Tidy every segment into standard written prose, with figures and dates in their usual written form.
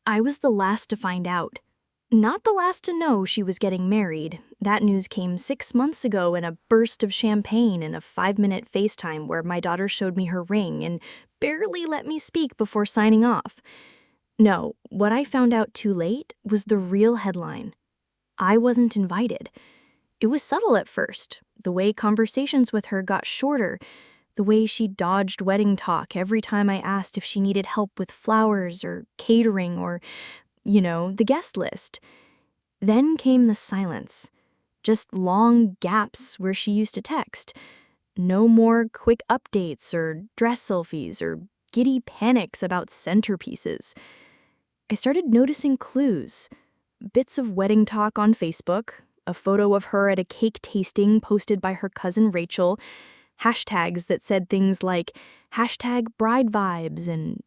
I was the last to find out. Not the last to know she was getting married. That news came 6 months ago in a burst of champagne and a 5-minute FaceTime where my daughter showed me her ring and barely let me speak before signing off. No, what I found out too late was the real headline. I wasn't invited. It was subtle at first, the way conversations with her got shorter, the way she dodged wedding talk every time I asked if she needed help with flowers or catering or, the guest list. Then came the silence. Just long gaps where she used to text. No more quick updates or dress selfies or giddy panics about centerpieces. I started noticing clues. Bits of wedding talk on Facebook, a photo of her at a cake tasting posted by her cousin Rachel, hashtags that said things like #bride-vibes and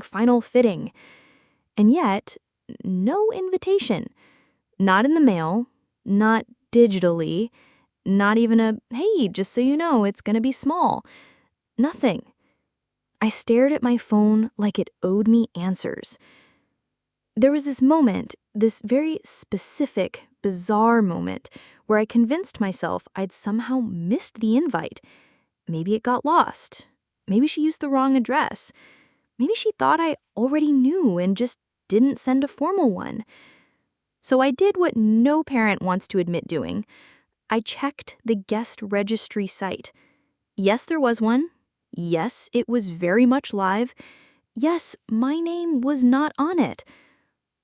#final fitting. And yet, no invitation. Not in the mail, not digitally, not even a, "Hey, just so you know, it's gonna be small." Nothing. I stared at my phone like it owed me answers. There was this moment, this very specific, bizarre moment, where I convinced myself I'd somehow missed the invite. Maybe it got lost. Maybe she used the wrong address. Maybe she thought I already knew and just didn't send a formal one. So I did what no parent wants to admit doing. I checked the guest registry site. Yes, there was one. Yes, it was very much live. Yes, my name was not on it.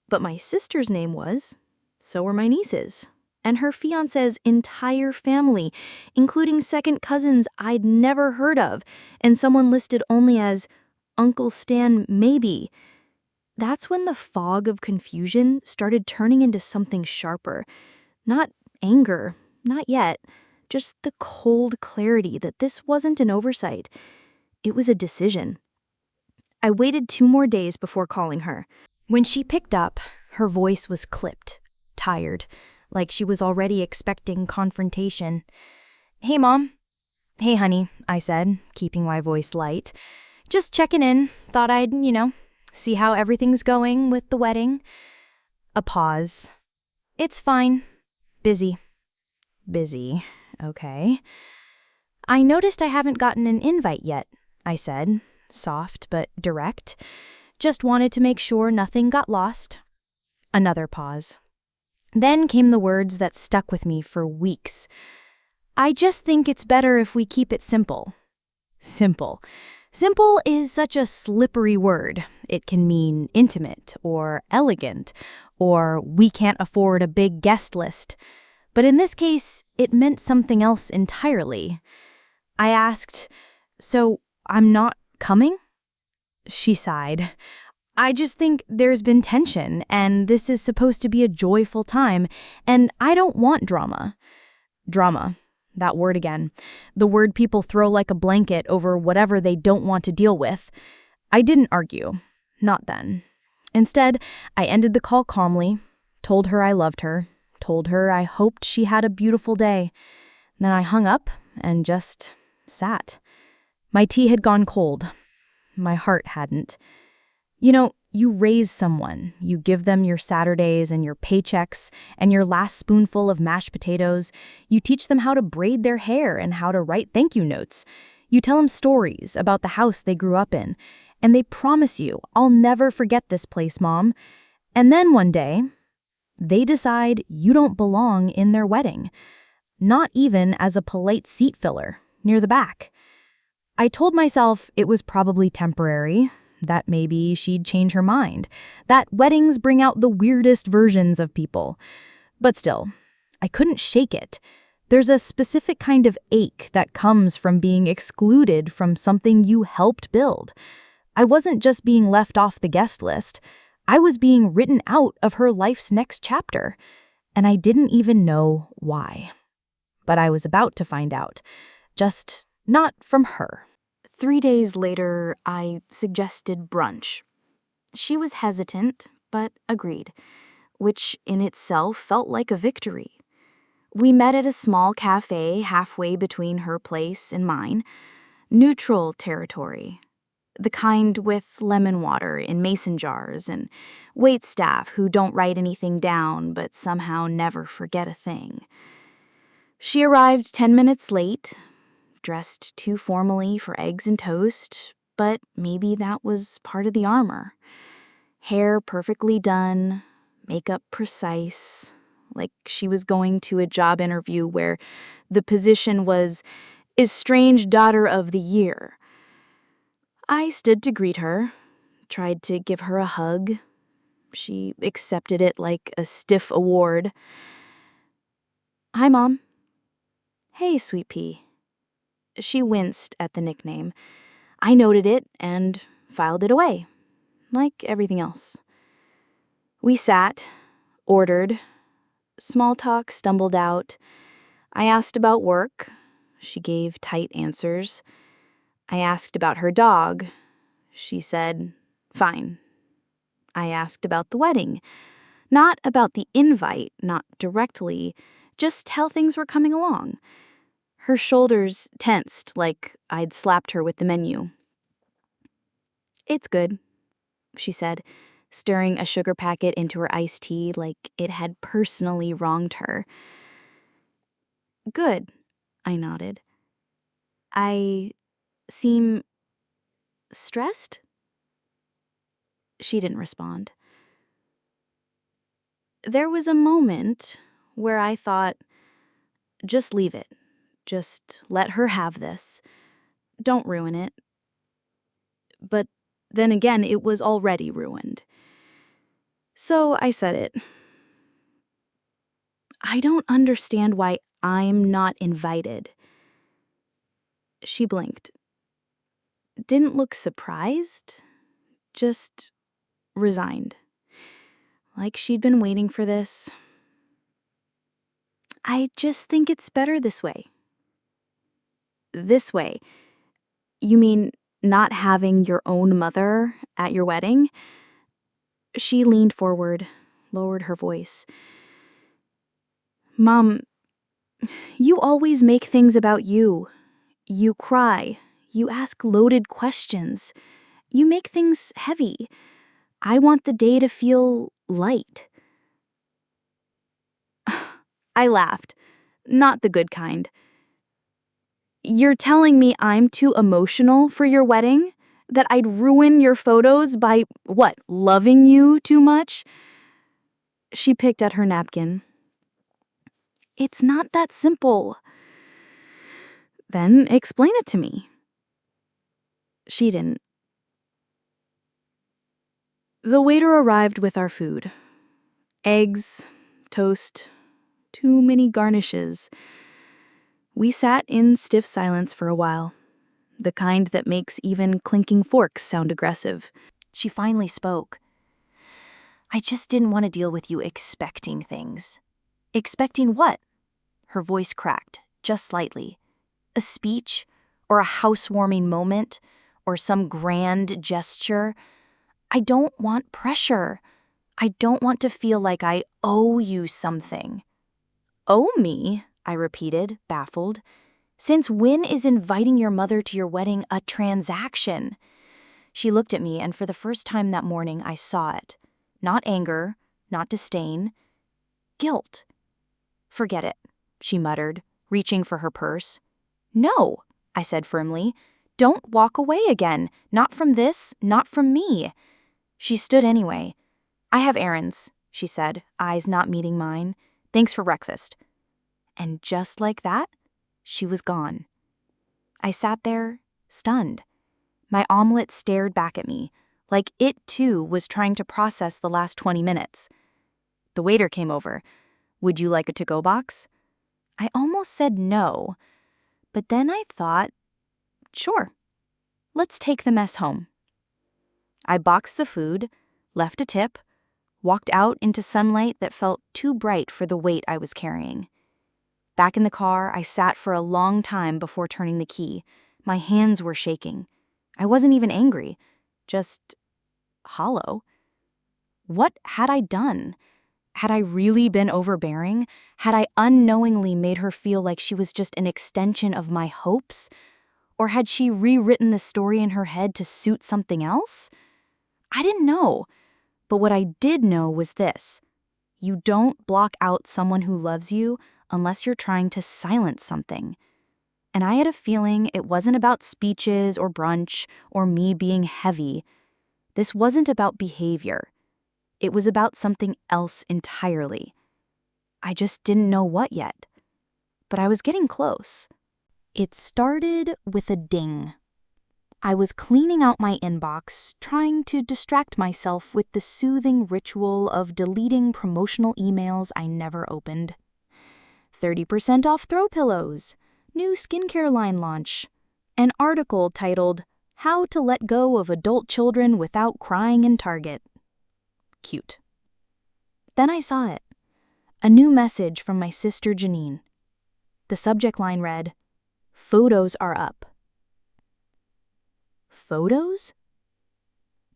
But my sister's name was. So were my nieces. And her fiance's entire family, including second cousins I'd never heard of, and someone listed only as Uncle Stan maybe. That's when the fog of confusion started turning into something sharper. Not anger, not yet. Just the cold clarity that this wasn't an oversight. It was a decision. I waited 2 more days before calling her. When she picked up, her voice was clipped, tired, like she was already expecting confrontation. "Hey, Mom." "Hey, honey," I said, keeping my voice light. "Just checking in. Thought I'd, see how everything's going with the wedding." A pause. "It's fine. Busy." "Busy. Okay." "I noticed I haven't gotten an invite yet," I said, soft but direct. "Just wanted to make sure nothing got lost." Another pause. Then came the words that stuck with me for weeks. "I just think it's better if we keep it simple." Simple. Simple is such a slippery word. It can mean intimate or elegant or we can't afford a big guest list. But in this case, it meant something else entirely. I asked, "So I'm not coming?" She sighed. "I just think there's been tension, and this is supposed to be a joyful time, and I don't want drama." Drama. That word again. The word people throw like a blanket over whatever they don't want to deal with. I didn't argue. Not then. Instead, I ended the call calmly, told her I loved her, told her I hoped she had a beautiful day. Then I hung up and just sat. My tea had gone cold. My heart hadn't. You raise someone. You give them your Saturdays and your paychecks and your last spoonful of mashed potatoes. You teach them how to braid their hair and how to write thank you notes. You tell them stories about the house they grew up in. And they promise you, "I'll never forget this place, Mom." And then one day, they decide you don't belong in their wedding. Not even as a polite seat filler near the back. I told myself it was probably temporary, that maybe she'd change her mind, that weddings bring out the weirdest versions of people. But still, I couldn't shake it. There's a specific kind of ache that comes from being excluded from something you helped build. I wasn't just being left off the guest list. I was being written out of her life's next chapter, and I didn't even know why. But I was about to find out. Just not from her. 3 days later, I suggested brunch. She was hesitant, but agreed, which in itself felt like a victory. We met at a small cafe halfway between her place and mine. Neutral territory. The kind with lemon water in mason jars and wait staff who don't write anything down but somehow never forget a thing. She arrived 10 minutes late, dressed too formally for eggs and toast, but maybe that was part of the armor. Hair perfectly done, makeup precise, like she was going to a job interview where the position was Estranged Daughter of the Year. I stood to greet her, tried to give her a hug. She accepted it like a stiff award. "Hi, Mom." "Hey, Sweet Pea." She winced at the nickname. I noted it and filed it away, like everything else. We sat, ordered. Small talk stumbled out. I asked about work. She gave tight answers. I asked about her dog. She said, "Fine." I asked about the wedding. Not about the invite, not directly, just how things were coming along. Her shoulders tensed like I'd slapped her with the menu. "It's good," she said, stirring a sugar packet into her iced tea like it had personally wronged her. "Good," I nodded. "I seem stressed?" She didn't respond. There was a moment where I thought, just leave it. Just let her have this. Don't ruin it. But then again, it was already ruined. So I said it. "I don't understand why I'm not invited." She blinked. Didn't look surprised, just resigned. Like she'd been waiting for this. "I just think it's better this way." "This way? You mean not having your own mother at your wedding?" She leaned forward, lowered her voice. "Mom, you always make things about you. You cry. You ask loaded questions. You make things heavy. I want the day to feel light." I laughed. Not the good kind. "You're telling me I'm too emotional for your wedding? That I'd ruin your photos by, what, loving you too much?" She picked at her napkin. "It's not that simple." "Then explain it to me." She didn't. The waiter arrived with our food. Eggs, toast, too many garnishes. We sat in stiff silence for a while, the kind that makes even clinking forks sound aggressive. She finally spoke. "I just didn't want to deal with you expecting things." "Expecting what?" Her voice cracked, just slightly. "A speech? Or a housewarming moment? Or some grand gesture? I don't want pressure. I don't want to feel like I owe you something." "Owe me?" I repeated, baffled. "Since when is inviting your mother to your wedding a transaction?" She looked at me, and for the first time that morning, I saw it. Not anger, not disdain. Guilt. "Forget it," she muttered, reaching for her purse. "No," I said firmly. "Don't walk away again. Not from this, not from me." She stood anyway. "I have errands," she said, eyes not meeting mine. "Thanks for breakfast." And just like that, she was gone. I sat there, stunned. My omelet stared back at me, like it too was trying to process the last 20 minutes. The waiter came over. "Would you like a to-go box?" I almost said no, but then I thought, sure, let's take the mess home. I boxed the food, left a tip, walked out into sunlight that felt too bright for the weight I was carrying. Back in the car, I sat for a long time before turning the key. My hands were shaking. I wasn't even angry, just hollow. What had I done? Had I really been overbearing? Had I unknowingly made her feel like she was just an extension of my hopes? Or had she rewritten the story in her head to suit something else? I didn't know. But what I did know was this. You don't block out someone who loves you unless you're trying to silence something. And I had a feeling it wasn't about speeches or brunch or me being heavy. This wasn't about behavior. It was about something else entirely. I just didn't know what yet. But I was getting close. It started with a ding. I was cleaning out my inbox, trying to distract myself with the soothing ritual of deleting promotional emails I never opened. 30% off throw pillows, new skincare line launch, an article titled, How to Let Go of Adult Children Without Crying in Target. Cute. Then I saw it. A new message from my sister Janine. The subject line read, Photos are up. Photos?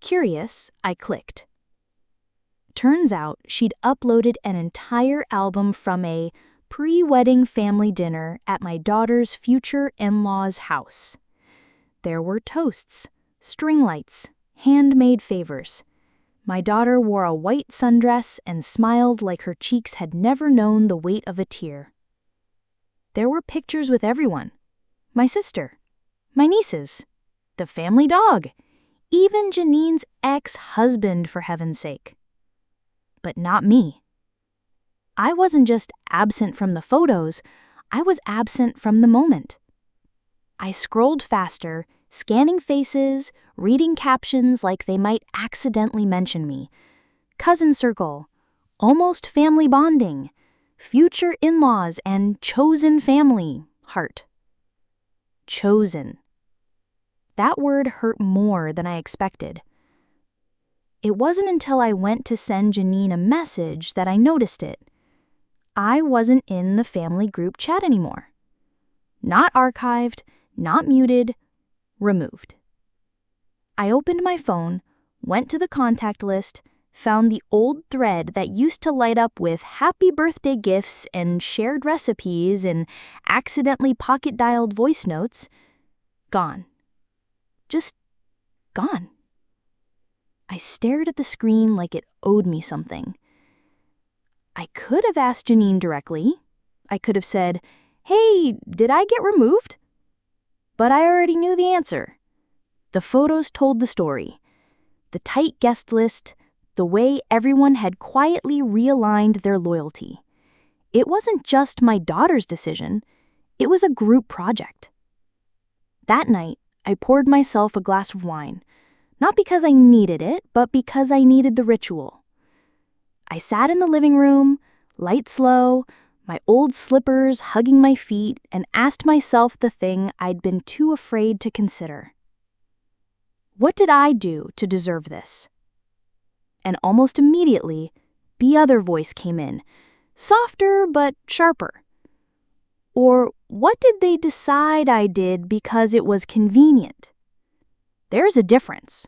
Curious, I clicked. Turns out she'd uploaded an entire album from a pre-wedding family dinner at my daughter's future in-laws' house. There were toasts, string lights, handmade favors. My daughter wore a white sundress and smiled like her cheeks had never known the weight of a tear. There were pictures with everyone. My sister, my nieces, the family dog, even Janine's ex-husband, for heaven's sake. But not me. I wasn't just absent from the photos, I was absent from the moment. I scrolled faster, scanning faces, reading captions like they might accidentally mention me. Cousin circle, almost family bonding, future in-laws and chosen family, heart. Chosen. That word hurt more than I expected. It wasn't until I went to send Janine a message that I noticed it. I wasn't in the family group chat anymore. Not archived, not muted, removed. I opened my phone, went to the contact list, found the old thread that used to light up with happy birthday gifts and shared recipes and accidentally pocket-dialed voice notes. Gone. Just gone. I stared at the screen like it owed me something. I could have asked Janine directly. I could have said, Hey, did I get removed? But I already knew the answer. The photos told the story. The tight guest list, the way everyone had quietly realigned their loyalty. It wasn't just my daughter's decision. It was a group project. That night, I poured myself a glass of wine, not because I needed it, but because I needed the ritual. I sat in the living room, lights low, my old slippers hugging my feet, and asked myself the thing I'd been too afraid to consider. What did I do to deserve this? And almost immediately, the other voice came in, softer but sharper. Or what did they decide I did because it was convenient? There's a difference.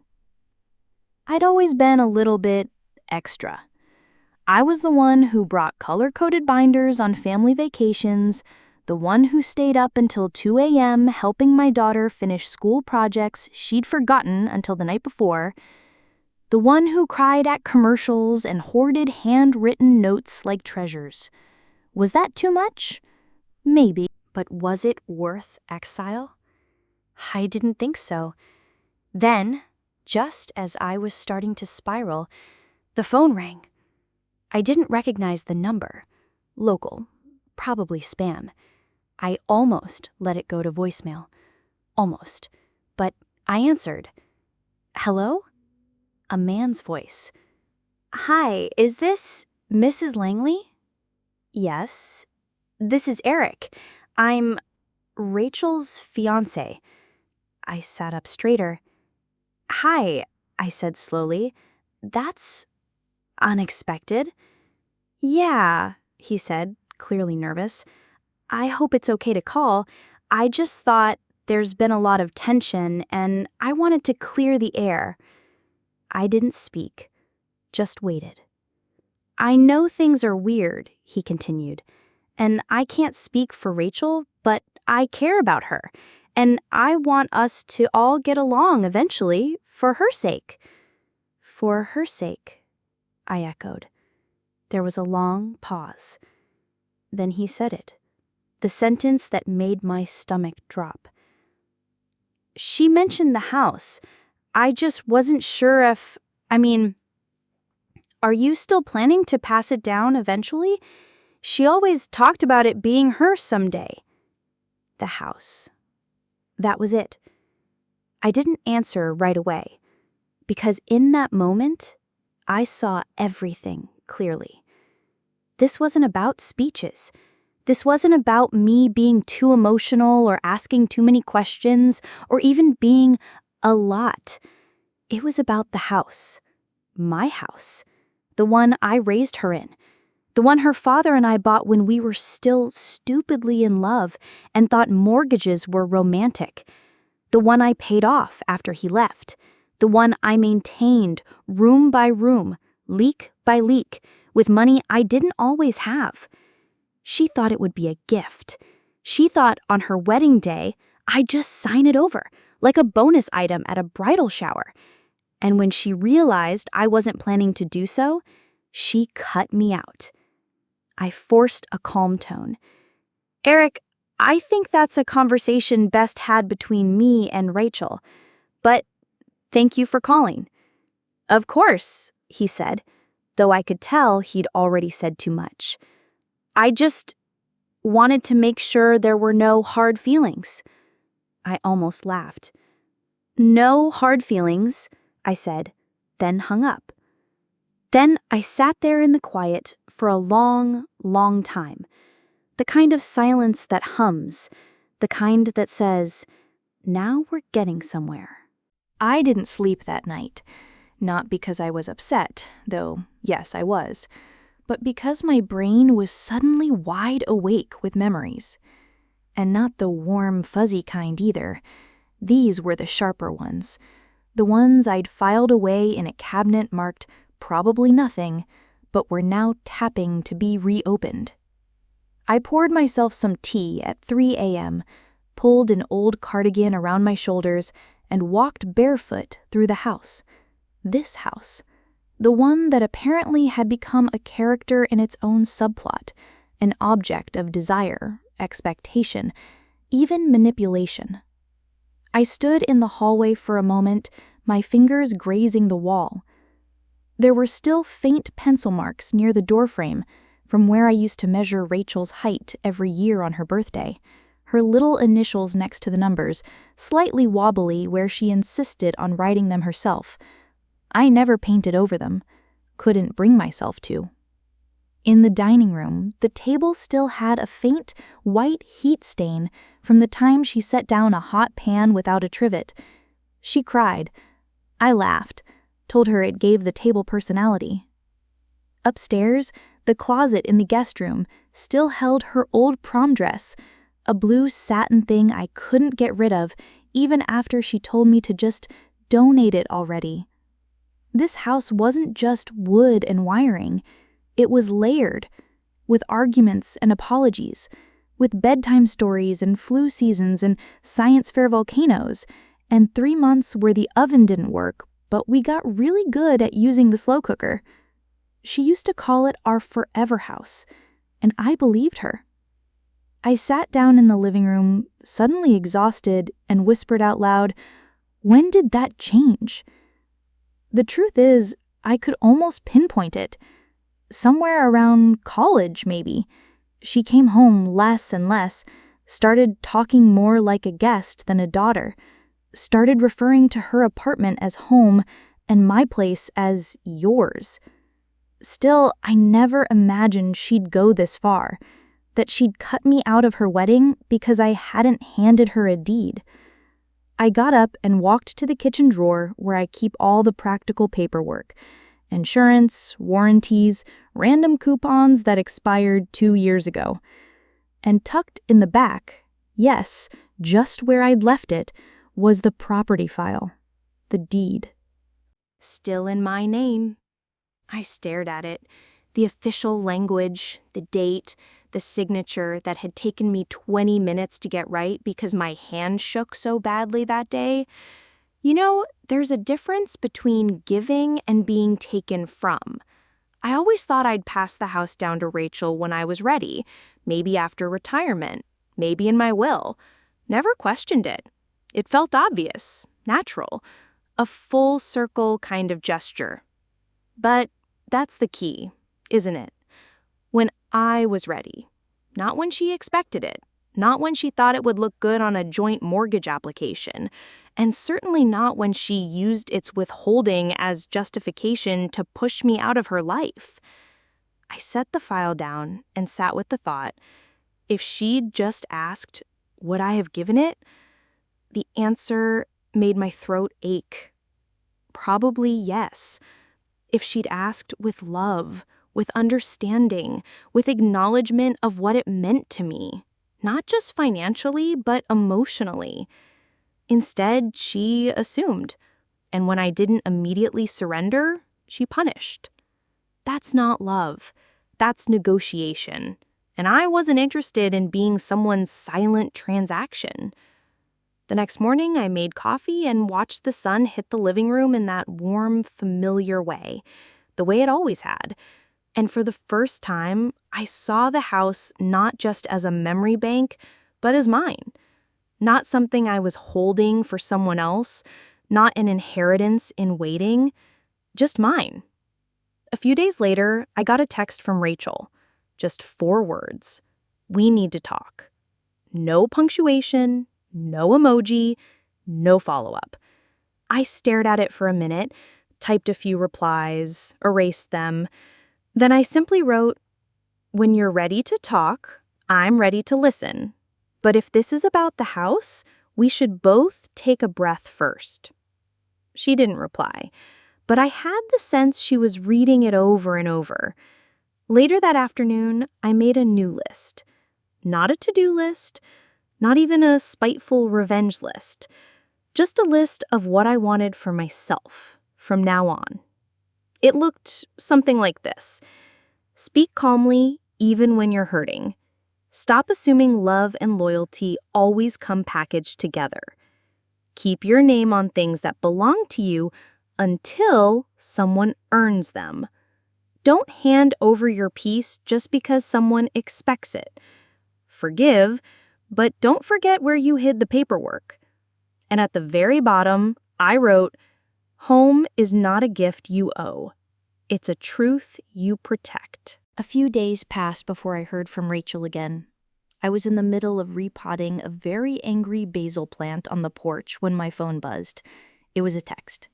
I'd always been a little bit extra. I was the one who brought color-coded binders on family vacations, the one who stayed up until 2 a.m. helping my daughter finish school projects she'd forgotten until the night before, the one who cried at commercials and hoarded handwritten notes like treasures. Was that too much? Maybe. But was it worth exile? I didn't think so. Then, just as I was starting to spiral, the phone rang. I didn't recognize the number. Local, probably spam. I almost let it go to voicemail. Almost. But I answered. Hello? A man's voice. Hi, is this Mrs. Langley? Yes. This is Eric. I'm Rachel's fiance. I sat up straighter. Hi, I said slowly. That's unexpected. Yeah, he said, clearly nervous. I hope it's okay to call. I just thought there's been a lot of tension and I wanted to clear the air. I didn't speak, just waited. I know things are weird, he continued, and I can't speak for Rachel, but I care about her, And I want us to all get along eventually, for her sake." "For her sake," I echoed. There was a long pause. Then he said it, the sentence that made my stomach drop. "She mentioned the house. I just wasn't sure if, are you still planning to pass it down eventually? She always talked about it being hers someday." The house. That was it. I didn't answer right away, because in that moment, I saw everything clearly. This wasn't about speeches. This wasn't about me being too emotional or asking too many questions or even being a lot. It was about the house. My house. The one I raised her in. The one her father and I bought when we were still stupidly in love and thought mortgages were romantic. The one I paid off after he left. The one I maintained room by room, leak by leak, with money I didn't always have. She thought it would be a gift. She thought on her wedding day, I'd just sign it over, like a bonus item at a bridal shower. And when she realized I wasn't planning to do so, she cut me out. I forced a calm tone. "Eric, I think that's a conversation best had between me and Rachel. But thank you for calling." "Of course," he said, though I could tell he'd already said too much. "I just wanted to make sure there were no hard feelings." I almost laughed. "No hard feelings," I said, then hung up. Then I sat there in the quiet for a long, long time. The kind of silence that hums, the kind that says, "Now we're getting somewhere." I didn't sleep that night, not because I was upset, though yes, I was, but because my brain was suddenly wide awake with memories. And not the warm, fuzzy kind either. These were the sharper ones. The ones I'd filed away in a cabinet marked probably nothing, but were now tapping to be reopened. I poured myself some tea at 3 a.m., pulled an old cardigan around my shoulders, and walked barefoot through the house. This house. The one that apparently had become a character in its own subplot, an object of desire, expectation, even manipulation. I stood in the hallway for a moment, my fingers grazing the wall. There were still faint pencil marks near the doorframe from where I used to measure Rachel's height every year on her birthday, her little initials next to the numbers, slightly wobbly where she insisted on writing them herself. I never painted over them, couldn't bring myself to. In the dining room, the table still had a faint white heat stain from the time she set down a hot pan without a trivet. She cried. I laughed, told her it gave the table personality. Upstairs, the closet in the guest room still held her old prom dress, a blue satin thing I couldn't get rid of even after she told me to just donate it already. This house wasn't just wood and wiring. It was layered, with arguments and apologies, with bedtime stories and flu seasons and science fair volcanoes, and 3 months where the oven didn't work, but we got really good at using the slow cooker. She used to call it our forever house, and I believed her. I sat down in the living room, suddenly exhausted, and whispered out loud, "When did that change?" The truth is, I could almost pinpoint it. Somewhere around college, maybe. She came home less and less, started talking more like a guest than a daughter, started referring to her apartment as home and my place as yours. Still, I never imagined she'd go this far, that she'd cut me out of her wedding because I hadn't handed her a deed. I got up and walked to the kitchen drawer where I keep all the practical paperwork, insurance, warranties, random coupons that expired 2 years ago. And tucked in the back, yes, just where I'd left it, was the property file, the deed. Still in my name. I stared at it, the official language, the date, the signature that had taken me 20 minutes to get right because my hand shook so badly that day. You know, there's a difference between giving and being taken from. I always thought I'd pass the house down to Rachel when I was ready, maybe after retirement, maybe in my will. Never questioned it. It felt obvious, natural, a full circle kind of gesture. But that's the key, isn't it? When I was ready, not when she expected it, not when she thought it would look good on a joint mortgage application, and certainly not when she used its withholding as justification to push me out of her life. I set the file down and sat with the thought, if she'd just asked, would I have given it? The answer made my throat ache. Probably yes. If she'd asked with love, with understanding, with acknowledgement of what it meant to me, not just financially, but emotionally. Instead, she assumed, and when I didn't immediately surrender, she punished. That's not love. That's negotiation. And I wasn't interested in being someone's silent transaction. The next morning, I made coffee and watched the sun hit the living room in that warm, familiar way, the way it always had. And for the first time, I saw the house not just as a memory bank, but as mine. Not something I was holding for someone else, not an inheritance in waiting, just mine. A few days later, I got a text from Rachel. Just 4 words. We need to talk. No punctuation, no emoji, no follow-up. I stared at it for a minute, typed a few replies, erased them. Then I simply wrote, when you're ready to talk, I'm ready to listen. But if this is about the house, we should both take a breath first. She didn't reply, but I had the sense she was reading it over and over. Later that afternoon, I made a new list. Not a to-do list, not even a spiteful revenge list. Just a list of what I wanted for myself from now on. It looked something like this. Speak calmly, even when you're hurting. Stop assuming love and loyalty always come packaged together. Keep your name on things that belong to you until someone earns them. Don't hand over your peace just because someone expects it. Forgive, but don't forget where you hid the paperwork. And at the very bottom, I wrote, home is not a gift you owe. It's a truth you protect. A few days passed before I heard from Rachel again. I was in the middle of repotting a very angry basil plant on the porch when my phone buzzed. It was a text.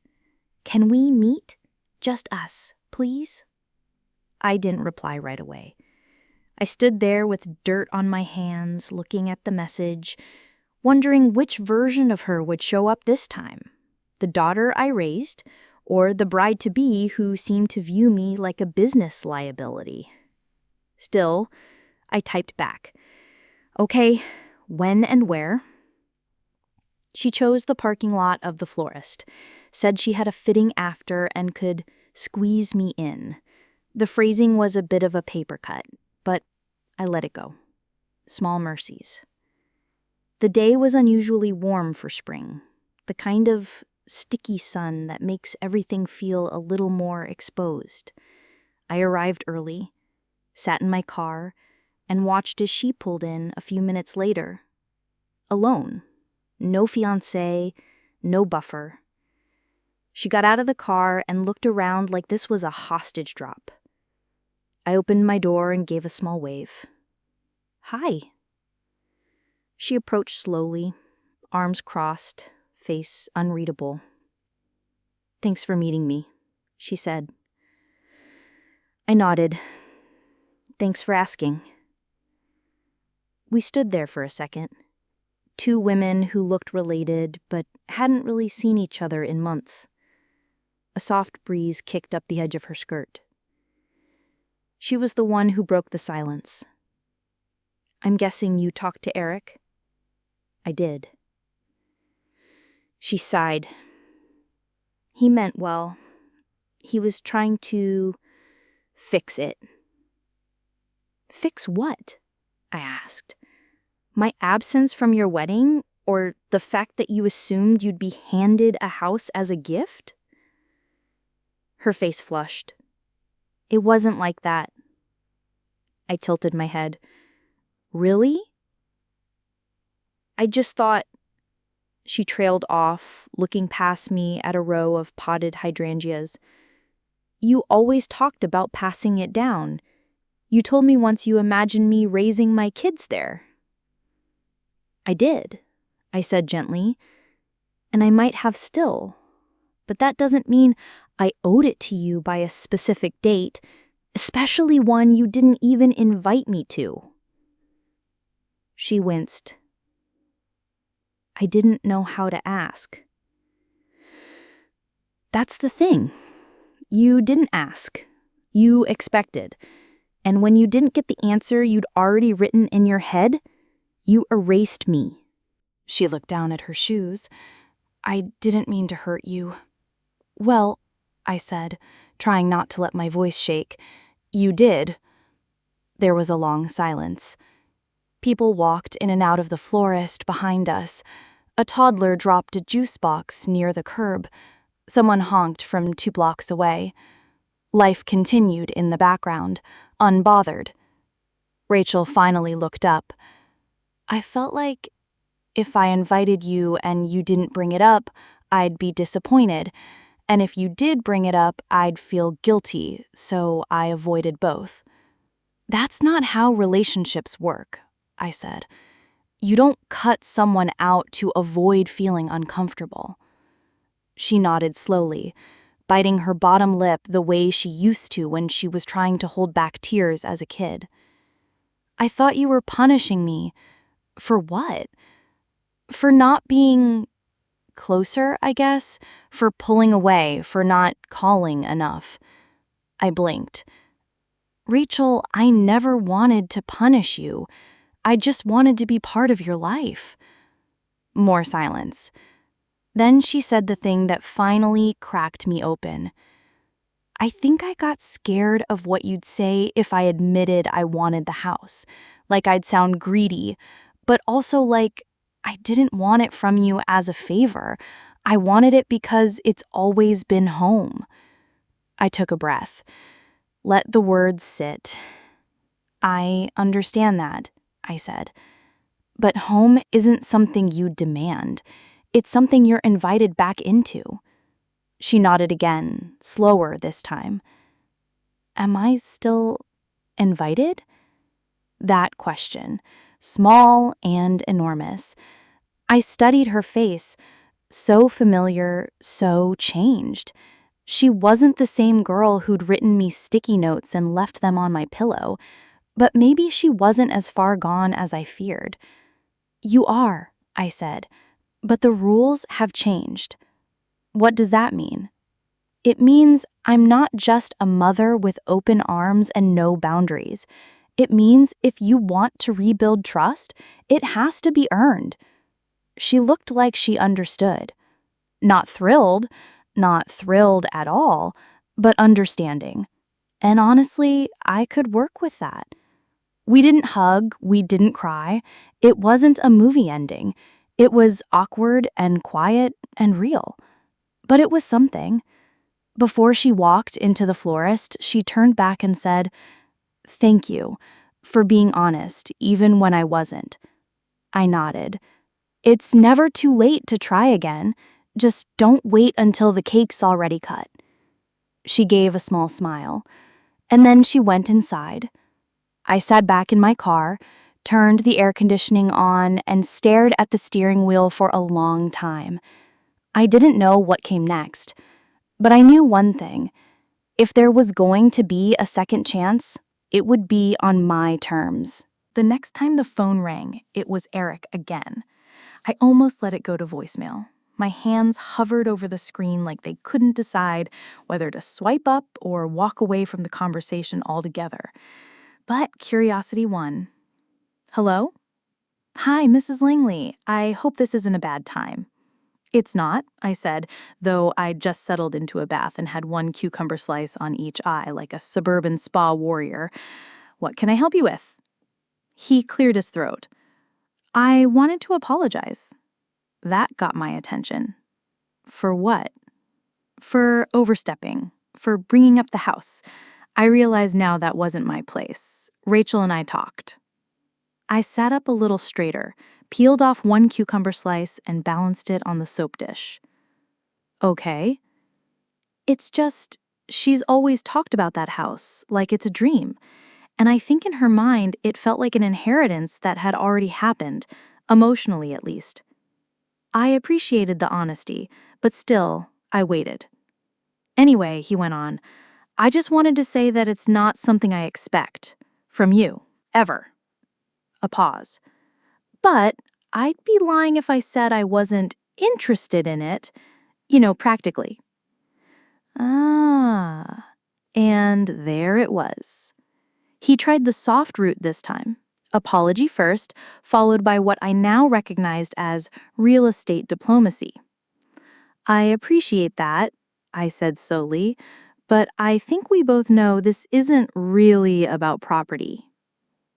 Can we meet? Just us, please? I didn't reply right away. I stood there with dirt on my hands, looking at the message, wondering which version of her would show up this time. The daughter I raised, or the bride-to-be who seemed to view me like a business liability. Still, I typed back. Okay, when and where? She chose the parking lot of the florist, said she had a fitting after and could squeeze me in. The phrasing was a bit of a paper cut, but I let it go. Small mercies. The day was unusually warm for spring, the kind of sticky sun that makes everything feel a little more exposed. I arrived early, sat in my car, and watched as she pulled in a few minutes later. Alone. No fiancé, no buffer. She got out of the car and looked around like this was a hostage drop. I opened my door and gave a small wave. Hi. She approached slowly, arms crossed, face unreadable. Thanks for meeting me, she said. I nodded. Thanks for asking. We stood there for a second. 2 women who looked related but hadn't really seen each other in months. A soft breeze kicked up the edge of her skirt. She was the one who broke the silence. I'm guessing you talked to Eric? I did. She sighed. He meant well. He was trying to fix it. Fix what? I asked. My absence from your wedding, or the fact that you assumed you'd be handed a house as a gift? Her face flushed. It wasn't like that. I tilted my head. Really? I just thought. She trailed off, looking past me at a row of potted hydrangeas. You always talked about passing it down. You told me once you imagined me raising my kids there. I did, I said gently, and I might have still. But that doesn't mean I owed it to you by a specific date, especially one you didn't even invite me to. She winced. I didn't know how to ask. That's the thing. You didn't ask. You expected. And when you didn't get the answer you'd already written in your head, you erased me. She looked down at her shoes. I didn't mean to hurt you. Well, I said, trying not to let my voice shake. You did. There was a long silence. People walked in and out of the florist behind us. A toddler dropped a juice box near the curb. Someone honked from 2 blocks away. Life continued in the background, unbothered. Rachel finally looked up. I felt like if I invited you and you didn't bring it up, I'd be disappointed. And if you did bring it up, I'd feel guilty, so I avoided both. That's not how relationships work, I said. You don't cut someone out to avoid feeling uncomfortable. She nodded slowly, biting her bottom lip the way she used to when she was trying to hold back tears as a kid. I thought you were punishing me. For what? For not being closer, I guess? For pulling away, for not calling enough. I blinked. Rachel, I never wanted to punish you. I just wanted to be part of your life. More silence. Then she said the thing that finally cracked me open. I think I got scared of what you'd say if I admitted I wanted the house. Like I'd sound greedy, but also like I didn't want it from you as a favor. I wanted it because it's always been home. I took a breath. Let the words sit. I understand that, I said. But home isn't something you demand. It's something you're invited back into. She nodded again, slower this time. Am I still invited? That question, small and enormous. I studied her face, so familiar, so changed. She wasn't the same girl who'd written me sticky notes and left them on my pillow, but maybe she wasn't as far gone as I feared. You are, I said, but the rules have changed. What does that mean? It means I'm not just a mother with open arms and no boundaries. It means if you want to rebuild trust, it has to be earned. She looked like she understood. Not thrilled at all, but understanding. And honestly, I could work with that. We didn't hug, we didn't cry. It wasn't a movie ending. It was awkward and quiet and real. But it was something. Before she walked into the florist, she turned back and said, "Thank you for being honest, even when I wasn't." I nodded. It's never too late to try again. Just don't wait until the cake's already cut. She gave a small smile, and then she went inside. I sat back in my car, turned the air conditioning on, and stared at the steering wheel for a long time. I didn't know what came next, but I knew one thing. If there was going to be a second chance, it would be on my terms. The next time the phone rang, it was Eric again. I almost let it go to voicemail. My hands hovered over the screen like they couldn't decide whether to swipe up or walk away from the conversation altogether. But curiosity won. Hello? Hi, Mrs. Langley. I hope this isn't a bad time. It's not, I said, though I'd just settled into a bath and had one cucumber slice on each eye like a suburban spa warrior. What can I help you with? He cleared his throat. I wanted to apologize. That got my attention. For what? For overstepping, for bringing up the house. I realize now that wasn't my place. Rachel and I talked. I sat up a little straighter, peeled off one cucumber slice, and balanced it on the soap dish. Okay. It's just, she's always talked about that house, like it's a dream. And I think in her mind, it felt like an inheritance that had already happened, emotionally at least. I appreciated the honesty, but still, I waited. Anyway, he went on, I just wanted to say that it's not something I expect. From you. Ever. A pause. But I'd be lying if I said I wasn't interested in it, practically. Ah. And there it was. He tried the soft route this time. Apology first, followed by what I now recognized as real estate diplomacy. I appreciate that, I said slowly, but I think we both know this isn't really about property.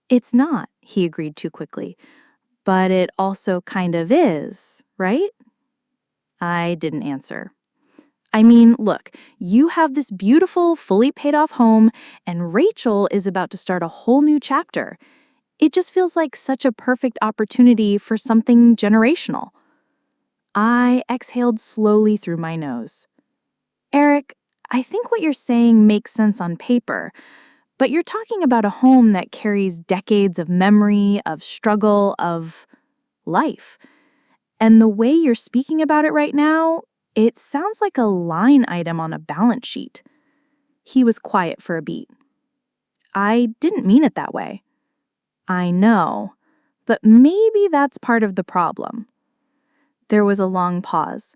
It's not, he agreed too quickly, but it also kind of is, right? I didn't answer. I mean, look, you have this beautiful, fully paid off home, and Rachel is about to start a whole new chapter. It just feels like such a perfect opportunity for something generational. I exhaled slowly through my nose. Eric, I think what you're saying makes sense on paper, but you're talking about a home that carries decades of memory, of struggle, of life. And the way you're speaking about it right now, it sounds like a line item on a balance sheet. He was quiet for a beat. I didn't mean it that way. I know, but maybe that's part of the problem. There was a long pause.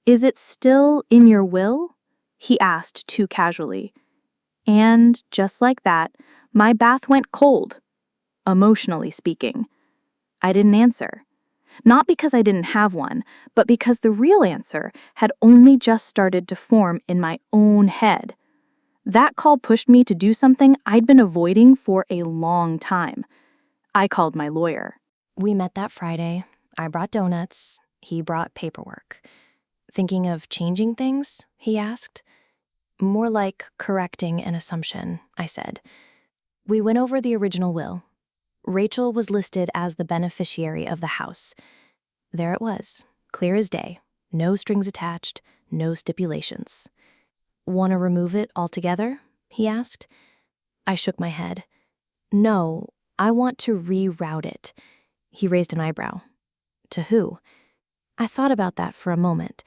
Is it still in your will? He asked too casually. And just like that, my bath went cold, emotionally speaking. I didn't answer. Not because I didn't have one, but because the real answer had only just started to form in my own head. That call pushed me to do something I'd been avoiding for a long time. I called my lawyer. We met that Friday. I brought donuts. He brought paperwork. Thinking of changing things? He asked. More like correcting an assumption, I said. We went over the original will. Rachel was listed as the beneficiary of the house. There it was, clear as day. No strings attached, no stipulations. Want to remove it altogether? He asked. I shook my head. No, I want to reroute it. He raised an eyebrow. To who? I thought about that for a moment.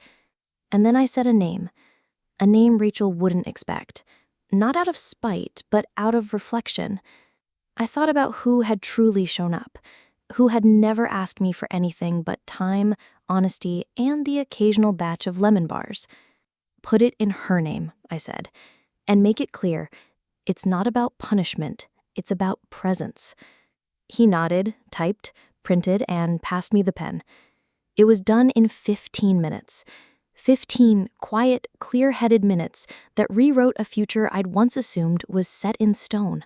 And then I said a name Rachel wouldn't expect. Not out of spite, but out of reflection. I thought about who had truly shown up, who had never asked me for anything but time, honesty, and the occasional batch of lemon bars. Put it in her name, I said, and make it clear, it's not about punishment, it's about presence. He nodded, typed, printed, and passed me the pen. It was done in 15 minutes. 15 quiet, clear-headed minutes that rewrote a future I'd once assumed was set in stone.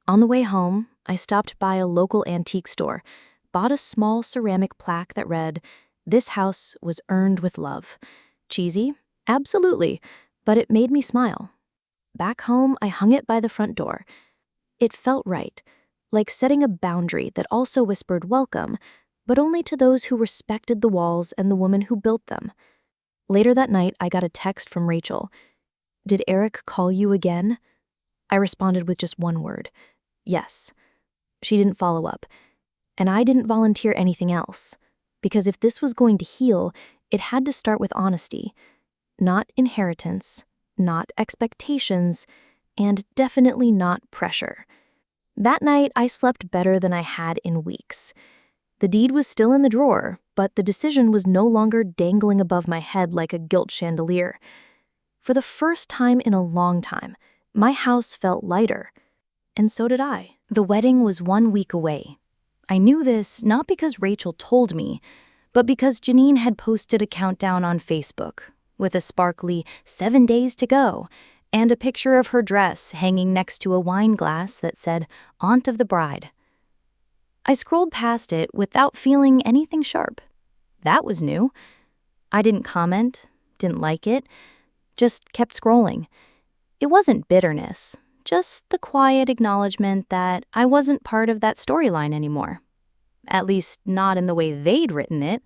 On the way home, I stopped by a local antique store, bought a small ceramic plaque that read, "This house was earned with love." Cheesy? Absolutely, but it made me smile. Back home, I hung it by the front door. It felt right, like setting a boundary that also whispered welcome, but only to those who respected the walls and the woman who built them. Later that night, I got a text from Rachel. "Did Eric call you again?" I responded with just one word. Yes. She didn't follow up, and I didn't volunteer anything else, because if this was going to heal, it had to start with honesty. Not inheritance, not expectations, and definitely not pressure. That night, I slept better than I had in weeks. The deed was still in the drawer, but the decision was no longer dangling above my head like a gilt chandelier. For the first time in a long time, my house felt lighter. And so did I. The wedding was 1 week away. I knew this not because Rachel told me, but because Janine had posted a countdown on Facebook with a sparkly 7 days to go and a picture of her dress hanging next to a wine glass that said, "Aunt of the Bride." I scrolled past it without feeling anything sharp. That was new. I didn't comment, didn't like it, just kept scrolling. It wasn't bitterness, just the quiet acknowledgement that I wasn't part of that storyline anymore. At least not in the way they'd written it.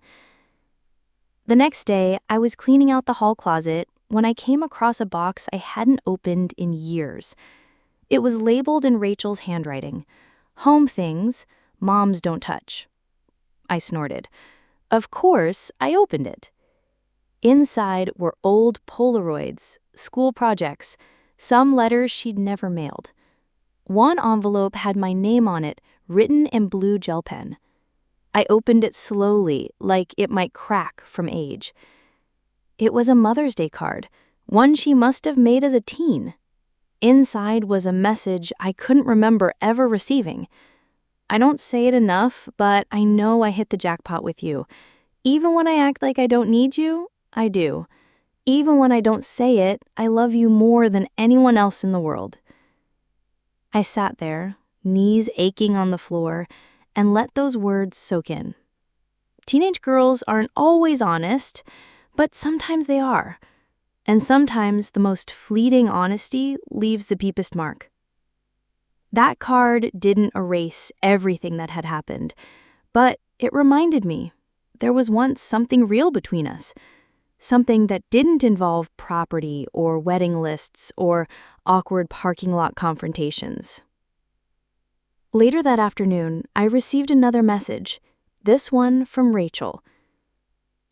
The next day, I was cleaning out the hall closet when I came across a box I hadn't opened in years. It was labeled in Rachel's handwriting, "Home things, moms don't touch." I snorted. Of course, I opened it. Inside were old Polaroids, school projects, some letters she'd never mailed. One envelope had my name on it, written in blue gel pen. I opened it slowly, like it might crack from age. It was a Mother's Day card, one she must have made as a teen. Inside was a message I couldn't remember ever receiving. I don't say it enough, but I know I hit the jackpot with you. Even when I act like I don't need you, I do. Even when I don't say it, I love you more than anyone else in the world. I sat there, knees aching on the floor, and let those words soak in. Teenage girls aren't always honest, but sometimes they are. And sometimes the most fleeting honesty leaves the deepest mark. That card didn't erase everything that had happened, but it reminded me there was once something real between us, something that didn't involve property or wedding lists or awkward parking lot confrontations. Later that afternoon, I received another message, this one from Rachel.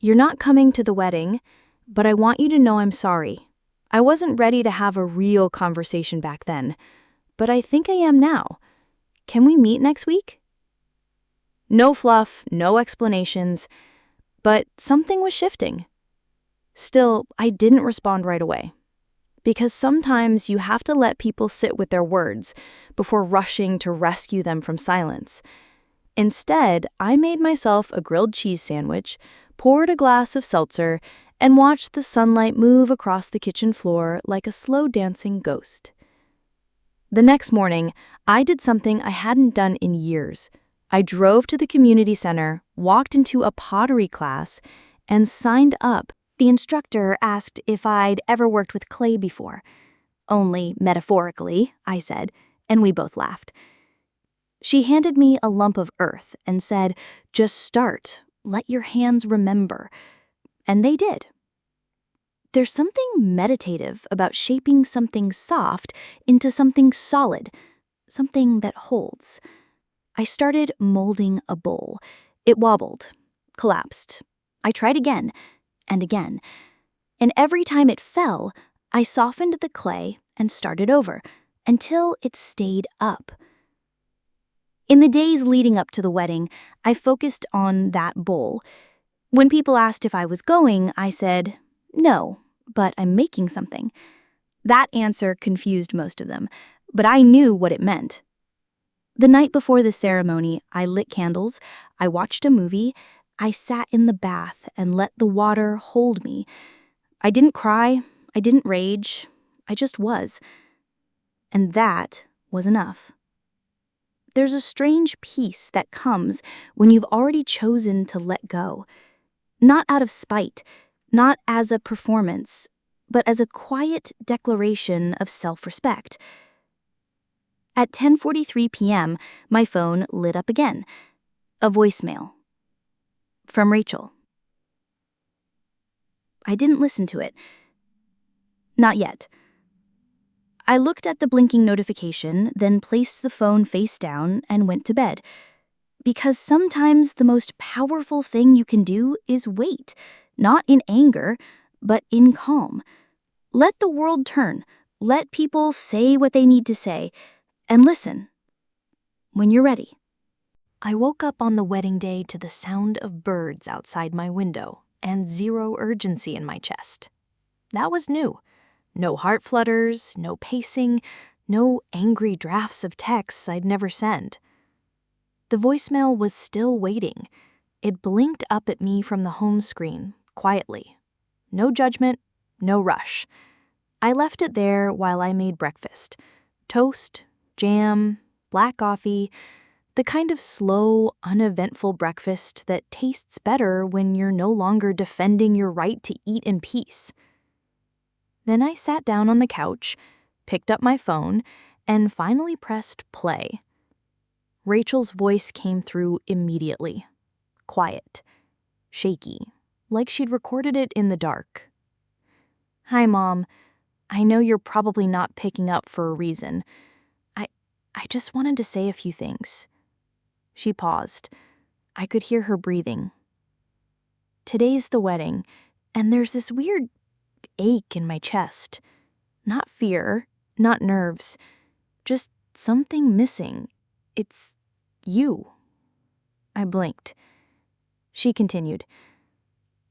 "You're not coming to the wedding, but I want you to know I'm sorry. I wasn't ready to have a real conversation back then, but I think I am now. Can we meet next week?" No fluff, no explanations, but something was shifting. Still, I didn't respond right away. Because sometimes you have to let people sit with their words before rushing to rescue them from silence. Instead, I made myself a grilled cheese sandwich, poured a glass of seltzer, and watched the sunlight move across the kitchen floor like a slow dancing ghost. The next morning, I did something I hadn't done in years. I drove to the community center, walked into a pottery class, and signed up. The instructor asked if I'd ever worked with clay before. "Only metaphorically," I said, and we both laughed. She handed me a lump of earth and said, "Just start, let your hands remember." And they did. There's something meditative about shaping something soft into something solid, something that holds. I started molding a bowl. It wobbled, collapsed. I tried again and again. And every time it fell, I softened the clay and started over until it stayed up. In the days leading up to the wedding, I focused on that bowl. When people asked if I was going, I said, "No, but I'm making something." That answer confused most of them, but I knew what it meant. The night before the ceremony, I lit candles, I watched a movie, I sat in the bath and let the water hold me. I didn't cry, I didn't rage, I just was. And that was enough. There's a strange peace that comes when you've already chosen to let go. Not out of spite, not as a performance, but as a quiet declaration of self-respect. At 10:43 p.m., my phone lit up again. A voicemail. From Rachel. I didn't listen to it. Not yet. I looked at the blinking notification, then placed the phone face down and went to bed. Because sometimes the most powerful thing you can do is wait, not in anger, but in calm. Let the world turn. Let people say what they need to say, and listen when you're ready. I woke up on the wedding day to the sound of birds outside my window and zero urgency in my chest. That was new. No heart flutters, no pacing, no angry drafts of texts I'd never send. The voicemail was still waiting. It blinked up at me from the home screen, quietly. No judgment, no rush. I left it there while I made breakfast. Toast, jam, black coffee, The kind of slow, uneventful breakfast that tastes better when you're no longer defending your right to eat in peace. Then I sat down on the couch, picked up my phone, and finally pressed play. Rachel's voice came through immediately. Quiet, shaky, like she'd recorded it in the dark. "Hi, Mom. I know you're probably not picking up for a reason. I just wanted to say a few things." She paused. I could hear her breathing. "Today's the wedding, and there's this weird ache in my chest. Not fear, not nerves, just something missing. It's you." I blinked. She continued,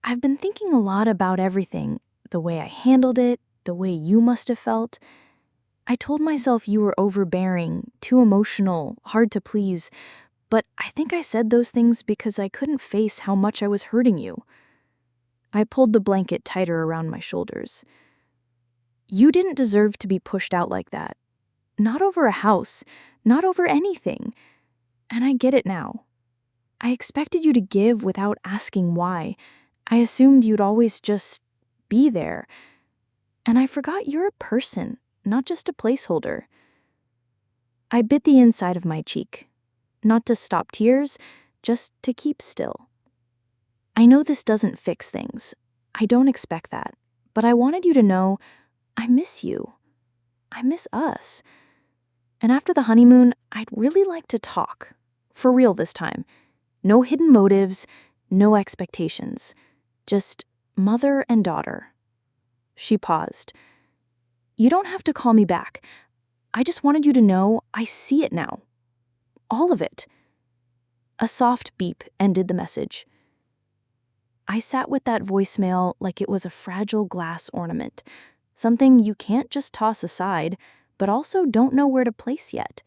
"I've been thinking a lot about everything, the way I handled it, the way you must have felt. I told myself you were overbearing, too emotional, hard to please, but I think I said those things because I couldn't face how much I was hurting you." I pulled the blanket tighter around my shoulders. "You didn't deserve to be pushed out like that. Not over a house, not over anything. And I get it now. I expected you to give without asking why. I assumed you'd always just be there. And I forgot you're a person, not just a placeholder." I bit the inside of my cheek. Not to stop tears, just to keep still. "I know this doesn't fix things. I don't expect that. But I wanted you to know I miss you. I miss us. And after the honeymoon, I'd really like to talk. For real this time. No hidden motives, no expectations. Just mother and daughter." She paused. "You don't have to call me back. I just wanted you to know I see it now. All of it." A soft beep ended the message. I sat with that voicemail like it was a fragile glass ornament, something you can't just toss aside, but also don't know where to place yet.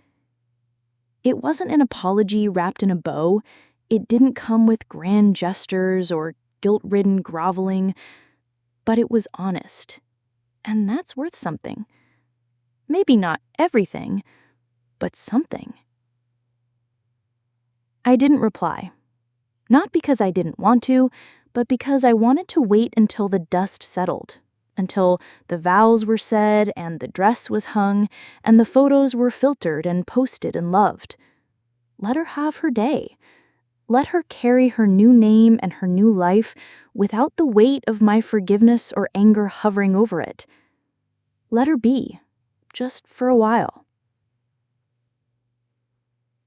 It wasn't an apology wrapped in a bow. It didn't come with grand gestures or guilt-ridden groveling, but it was honest. And that's worth something. Maybe not everything, but something. I didn't reply. Not because I didn't want to, but because I wanted to wait until the dust settled, until the vows were said and the dress was hung and the photos were filtered and posted and loved. Let her have her day. Let her carry her new name and her new life without the weight of my forgiveness or anger hovering over it. Let her be, just for a while.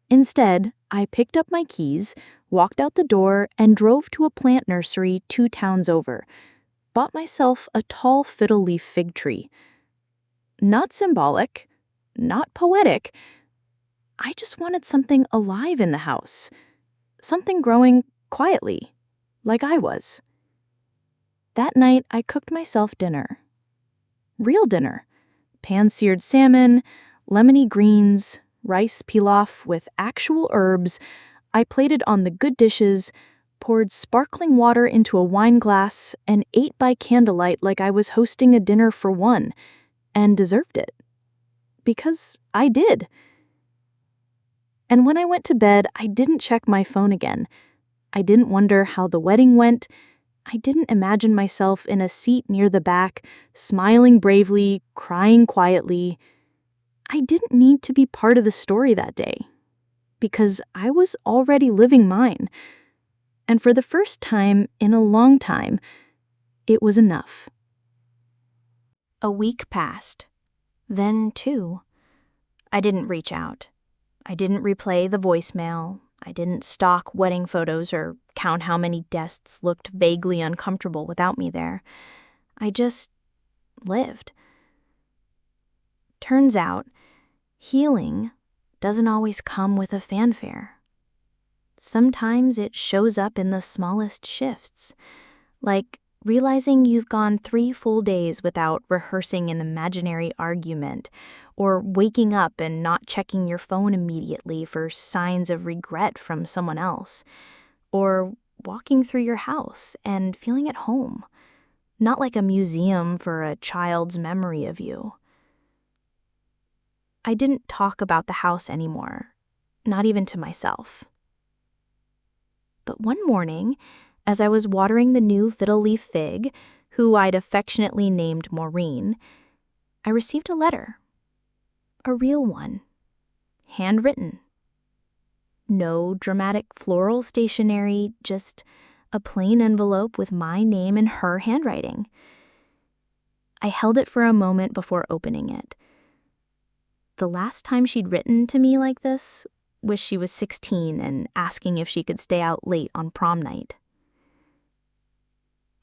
Instead, I picked up my keys, walked out the door, and drove to a plant nursery 2 towns over. Bought myself a tall fiddle leaf fig tree. Not symbolic, not poetic. I just wanted something alive in the house. Something growing quietly, like I was. That night, I cooked myself dinner. Real dinner. Pan-seared salmon, lemony greens, rice pilaf with actual herbs. I plated on the good dishes, poured sparkling water into a wine glass, and ate by candlelight like I was hosting a dinner for one, and deserved it. Because I did. And when I went to bed, I didn't check my phone again. I didn't wonder how the wedding went. I didn't imagine myself in a seat near the back, smiling bravely, crying quietly. I didn't need to be part of the story that day, because I was already living mine. And for the first time in a long time, it was enough. A week passed. Then 2. I didn't reach out. I didn't replay the voicemail. I didn't stalk wedding photos or count how many guests looked vaguely uncomfortable without me there. I just lived. Turns out, healing doesn't always come with a fanfare. Sometimes it shows up in the smallest shifts, like realizing you've gone 3 full days without rehearsing an imaginary argument, or waking up and not checking your phone immediately for signs of regret from someone else, or walking through your house and feeling at home, not like a museum for a child's memory of you. I didn't talk about the house anymore. not even to myself. But one morning, as I was watering the new fiddle leaf fig, who I'd affectionately named Maureen, I received a letter. A real one. Handwritten. No dramatic floral stationery, just a plain envelope with my name in her handwriting. I held it for a moment before opening it. The last time she'd written to me like this was she was 16 and asking if she could stay out late on prom night.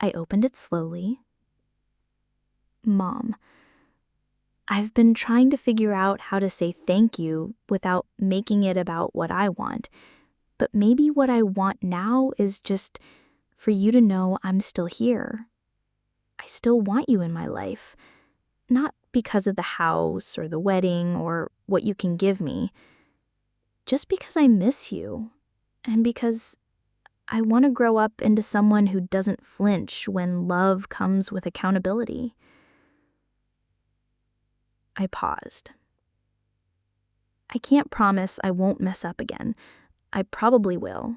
I opened it slowly. Mom, I've been trying to figure out how to say thank you without making it about what I want, but maybe what I want now is just for you to know I'm still here. I still want you in my life, not because of the house or the wedding or what you can give me, just because I miss you and because I want to grow up into someone who doesn't flinch when love comes with accountability. I paused. I can't promise I won't mess up again. I probably will.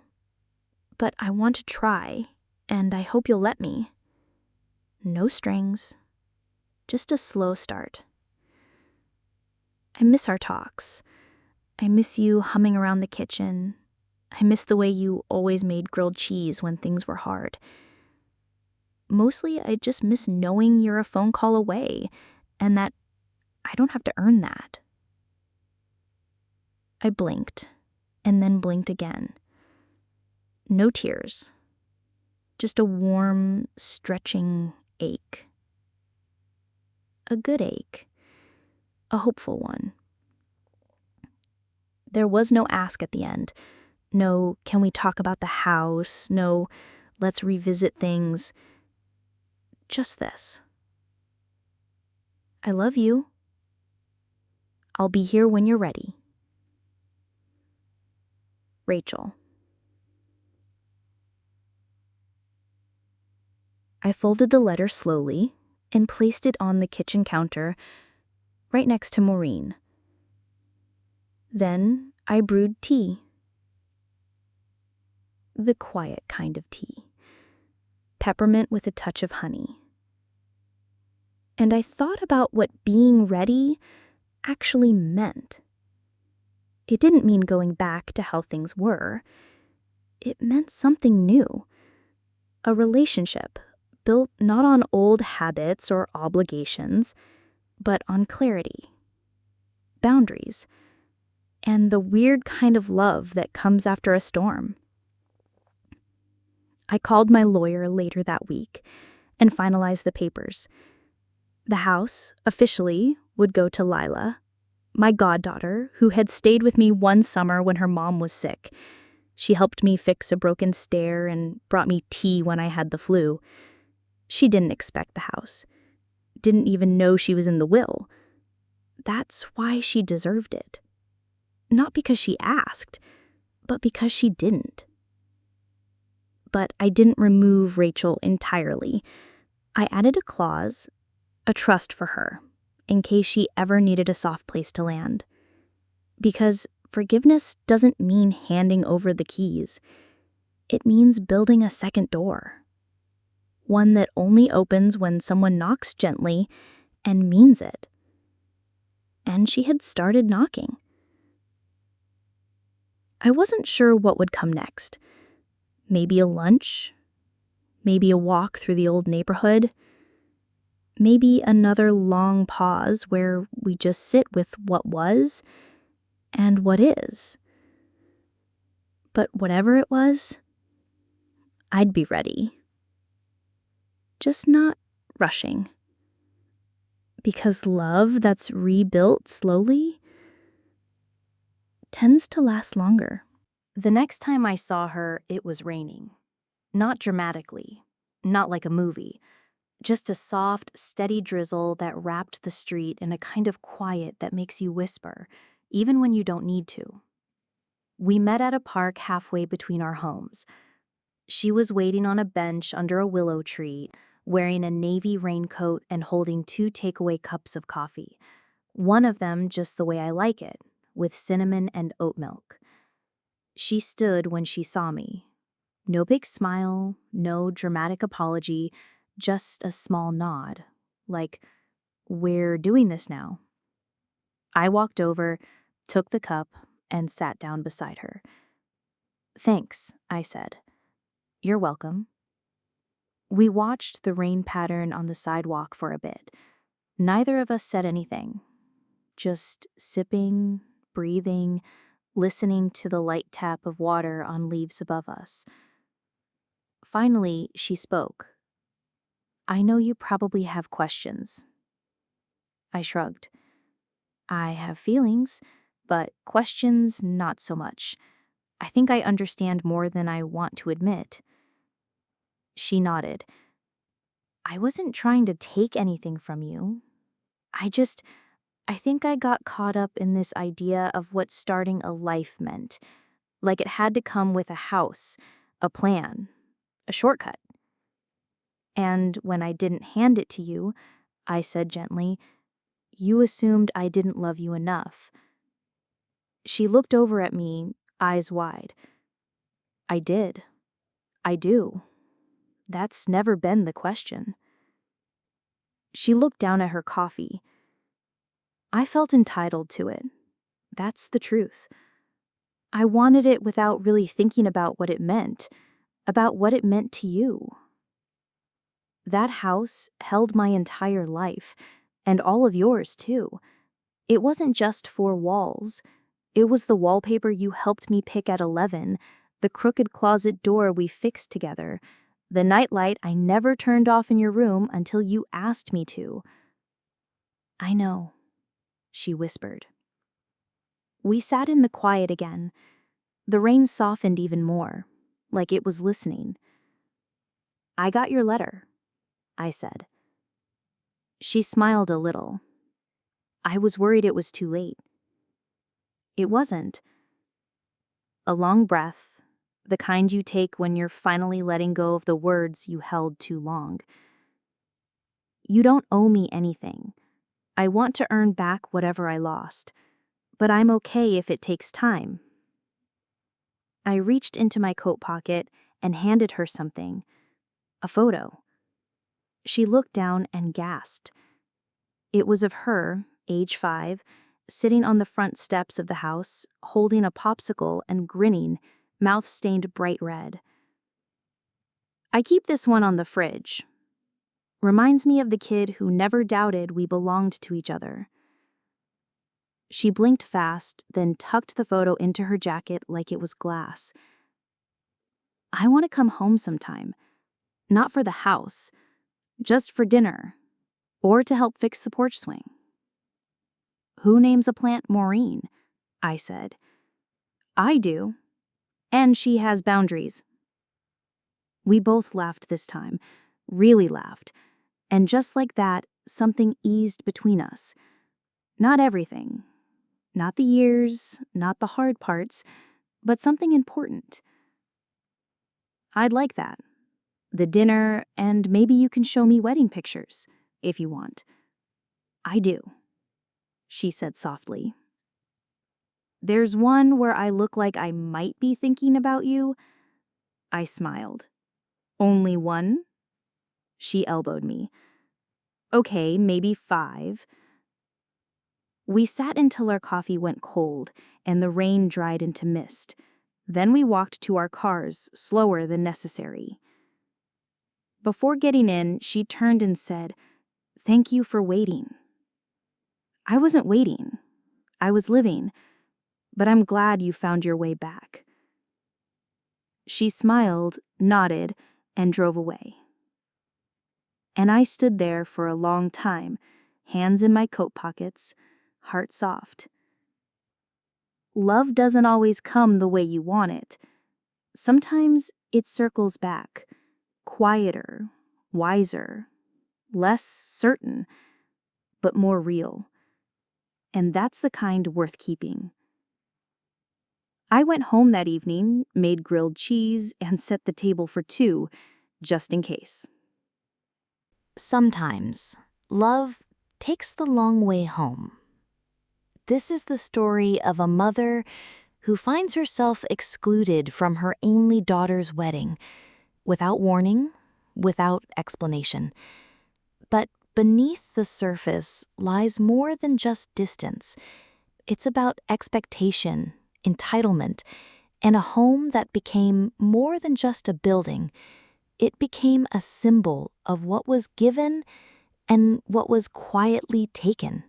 But I want to try, and I hope you'll let me. No strings. Just a slow start. I miss our talks. I miss you humming around the kitchen. I miss the way you always made grilled cheese when things were hard. Mostly, I just miss knowing you're a phone call away, and that I don't have to earn that. I blinked, and then blinked again. No tears. Just a warm, stretching ache. A good ache. A hopeful one. There was no ask at the end. No, can we talk about the house? No, let's revisit things. Just this. I love you. I'll be here when you're ready. Rachel. I folded the letter slowly and placed it on the kitchen counter, right next to Maureen. Then I brewed tea. The quiet kind of tea. Peppermint with a touch of honey. And I thought about what being ready actually meant. It didn't mean going back to how things were. It meant something new. A relationship built not on old habits or obligations, but on clarity, boundaries, and the weird kind of love that comes after a storm. I called my lawyer later that week and finalized the papers. The house, officially, would go to Lila, my goddaughter, who had stayed with me one summer when her mom was sick. She helped me fix a broken stair and brought me tea when I had the flu. She didn't expect the house. Didn't even know she was in the will. That's why she deserved it. Not because she asked, but because she didn't. But I didn't remove Rachel entirely. I added a clause, a trust for her, in case she ever needed a soft place to land. Because forgiveness doesn't mean handing over the keys. It means building a second door. One that only opens when someone knocks gently and means it. And she had started knocking. I wasn't sure what would come next. Maybe a lunch. Maybe a walk through the old neighborhood. Maybe another long pause where we just sit with what was and what is. But whatever it was, I'd be ready. Just not rushing. Because love that's rebuilt slowly tends to last longer. The next time I saw her, it was raining. Not dramatically, not like a movie. Just a soft, steady drizzle that wrapped the street in a kind of quiet that makes you whisper, even when you don't need to. We met at a park halfway between our homes. She was waiting on a bench under a willow tree, wearing a navy raincoat and holding 2 takeaway cups of coffee. One of them just the way I like it, with cinnamon and oat milk. She stood when she saw me. No big smile, no dramatic apology, just a small nod, like, "We're doing this now." I walked over, took the cup, and sat down beside her. "Thanks," I said. "You're welcome." We watched the rain pattern on the sidewalk for a bit. Neither of us said anything, just sipping, breathing, listening to the light tap of water on leaves above us. Finally, she spoke. "I know you probably have questions." I shrugged. "I have feelings, but questions not so much. I think I understand more than I want to admit." She nodded. "I wasn't trying to take anything from you. I think I got caught up in this idea of what starting a life meant. Like it had to come with a house, a plan, a shortcut. And when I didn't hand it to you, I said gently, you assumed I didn't love you enough." She looked over at me, eyes wide. "I did. I do. That's never been the question." She looked down at her coffee. "I felt entitled to it. That's the truth. I wanted it without really thinking about what it meant to you. That house held my entire life, and all of yours, too. It wasn't just 4 walls. It was the wallpaper you helped me pick at 11, the crooked closet door we fixed together, the nightlight I never turned off in your room until you asked me to." "I know," she whispered. We sat in the quiet again. The rain softened even more, like it was listening. "I got your letter," I said. She smiled a little. "I was worried it was too late." It wasn't. A long breath, the kind you take when you're finally letting go of the words you held too long. "You don't owe me anything. I want to earn back whatever I lost, but I'm okay if it takes time." I reached into my coat pocket and handed her something, a photo. She looked down and gasped. It was of her, age 5, sitting on the front steps of the house, holding a popsicle and grinning, mouth stained bright red. "I keep this one on the fridge. Reminds me of the kid who never doubted we belonged to each other." She blinked fast, then tucked the photo into her jacket like it was glass. "I want to come home sometime. Not for the house, just for dinner, or to help fix the porch swing." "Who names a plant Maureen?" I said. "I do. And she has boundaries." We both laughed this time, really laughed, and just like that, something eased between us. Not everything. Not the years, not the hard parts, but something important. "I'd like that. The dinner, and maybe you can show me wedding pictures, if you want." "I do," she said softly. "There's one where I look like I might be thinking about you." I smiled. "Only one?" She elbowed me. "Okay, maybe 5. We sat until our coffee went cold and the rain dried into mist. Then we walked to our cars, slower than necessary. Before getting in, she turned and said, "Thank you for waiting." "I wasn't waiting. I was living. But I'm glad you found your way back." She smiled, nodded, and drove away. And I stood there for a long time, hands in my coat pockets, heart soft. Love doesn't always come the way you want it. Sometimes it circles back, quieter, wiser, less certain, but more real. And that's the kind worth keeping. I went home that evening, made grilled cheese, and set the table for 2, just in case. Sometimes love takes the long way home. This is the story of a mother who finds herself excluded from her only daughter's wedding, without warning, without explanation. But beneath the surface lies more than just distance. It's about expectation, entitlement, and a home that became more than just a building. It became a symbol of what was given and what was quietly taken.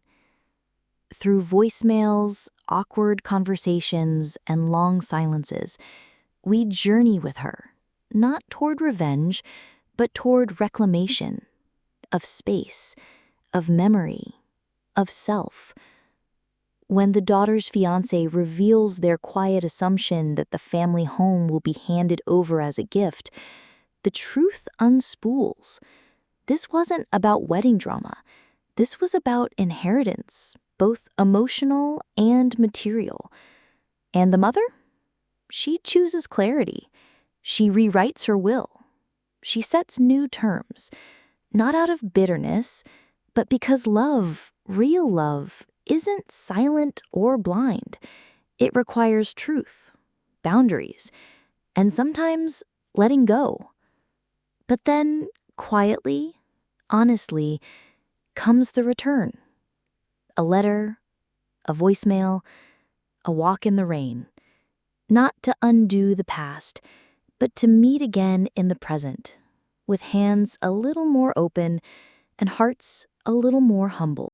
Through voicemails, awkward conversations, and long silences, we journey with her, not toward revenge, but toward reclamation of space, of memory, of self. When the daughter's fiance reveals their quiet assumption that the family home will be handed over as a gift, the truth unspools. This wasn't about wedding drama. This was about inheritance, both emotional and material. And the mother? She chooses clarity. She rewrites her will. She sets new terms, not out of bitterness, but because love, real love, isn't silent or blind. It requires truth, boundaries, and sometimes letting go. But then, quietly, honestly, comes the return. A letter, a voicemail, a walk in the rain. Not to undo the past, but to meet again in the present, with hands a little more open and hearts a little more humble.